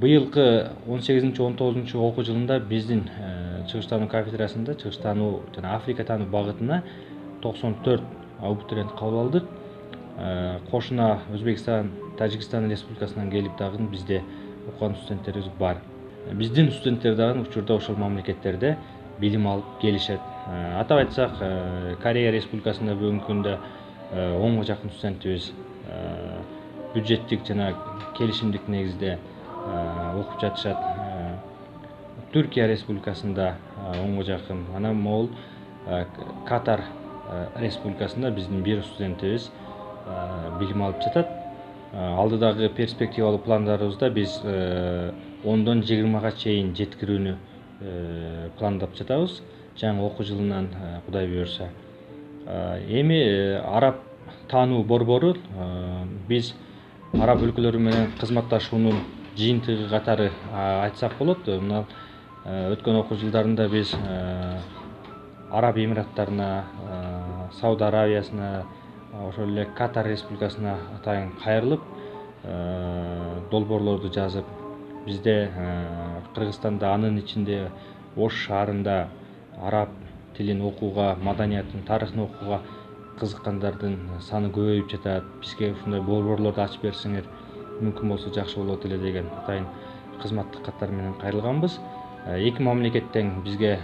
Быйылкы 18-19 окуу жылында биздин чыгыш таануу кафедрасында чыгыш таануу жана Африка таануу багытына 94 абитуриент кабыл алдык. Кошуна Өзбекстан, Тажикстан республикасынан келип дагы бизде окуган студенттерибиз бар. Биздин студенттер дагы учурда ошол мамлекеттерде билим алып келишет. Атап айтсак, Корея республикасында бүгүнкү күндө 10га жакын студентибиз бюджеттик жана келишимдик негизде окуп жатышат. Түркия республикасында 10га жакын, анан могул Катар республикасында биздин бир студентибиз билим алып жатат. Алдыдагы перспективалуу пландарыбызда биз 10дон 20га чейин жеткирүүнү пландап жатабыз. Жаңы окуу жылынан Кудай буйрса. Эми араб таануу борбору биз араб өлкөлөрү менен кызматташуунун жыйынтыгы катары айтсак болот. Мына өткөн окуу жылдарында биз Араб Эмираттарына, Сауд Аравиясына, ошол эле Катар республикасына атайын кайрылып, долбоорлорду жазып, бизде Кыргызстанда, анын ичинде Ош шаарында араб тилин окууга, маданиятын, тарыхын окууга кызыккандардын саны көбөйүп жатат. Бизге ушундай борборлорду ачып берсеңер, мүмкүн болсо жакшы болот эле деген атайын кызматтык каттар менен кайрылганбыз. Эки мамлекеттен бизге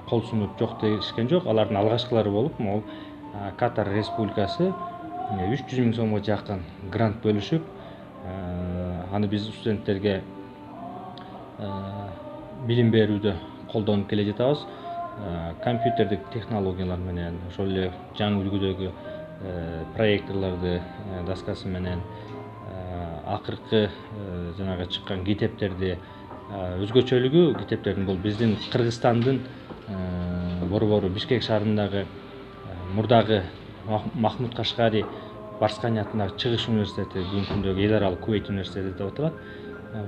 кол сунуп жок дешкен жок. Алардын алгачкылары болуп, могул Катар республикасы 300 000 сомго жакын грант бөлүшүп, аны биз студенттерге билим берүүдө колдонуп келе жатабыз. Компьютердик технологиялар менен, ошол эле жаңы үлгүдөгү проекторлорду доскасы менен акыркы жанагы чыккан китептерди, өзгөчөлүгү китептердин бул биздин Кыргызстандын борбору Бишкек шаарындагы мурдагы Махмуд Кашкари Барскани атындагы чыгыш университети, бүгүнкү күндөгү эл аралык Кувейт университети деп аталат.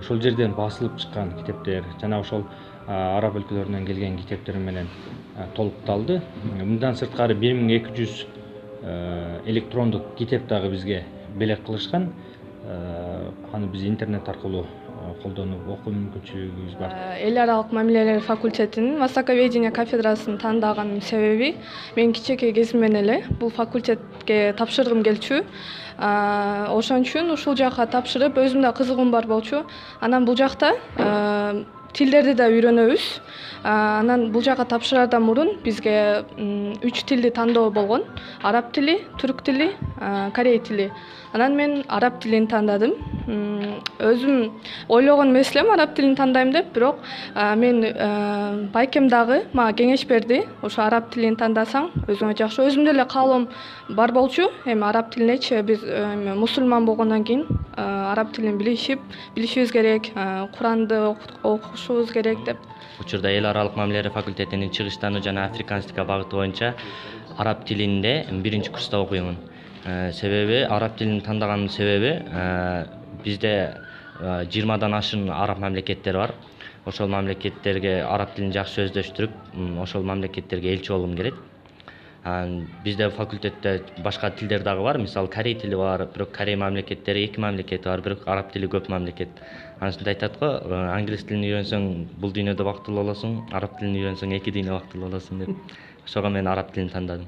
Ошол жерден басылып чыккан китептер жана ошол араб өлкөлөрүнөн келген китептер менен толукталды. Мындан сырткары 1200 электрондук китеп дагы бизге белек кылышкан. Аны биз интернет аркылуу колдонуп окуу мүмкүнчүлүгүбүз бар. Эл аралык мамилелер факультетинин востоковедение кафедрасын тандаган себеби мен кичинекей кезимден эле бул факультетке тапшыргым келчү. Ошон үчүн ушул жакка тапшырып, өзүм да кызыгуум бар болчу. Анан бул жакта тилдерди да үйрөнөбүз. Анан бул жакка тапшырардан мурун бизге 3 тилди тандоо болгон. Араб тили, түрк тили, корей тили. Анан мен араб тилин тандадым. Өзүм ойлогон эмес элем араб тилин тандайм деп, бирок мен байкем дагы мага кеңеш берди. Ошо араб тилин тандасаң өзүңө жакшы. Өзүмдө эле каалоом бар болчу. Эми араб тилинечи биз мусулман болгондон кийин араб тилин билишибиз керек, Куранды окушубуз керек деп. Учурда эл аралык мамилелер факультетинин чыгыш таануу жана африканстика багыты боюнча араб тилинде биринчи курста окуймун. Себеби араб тилин тандаганымдын себеби бизде 20дан ашын араб мамлекеттер бар. Ошол мамлекеттерге араб тилин жакшы өздөштүрүп, ошол мамлекеттерге элчи болгум келет. Бизде факультетте башка тилдер дагы бар. Мисалы корей тили бар, бирок корей мамлекеттери 2 мамлекет бар, бирок араб тили көп мамлекет. Анысында айтат го, англис тилин үйрөнсөң бул дүйнөдө бактылуу болосуң, араб тилин үйрөнсөң эки дүйнө бактылуу болосуң деп. Ошого мен араб тилин тандадым.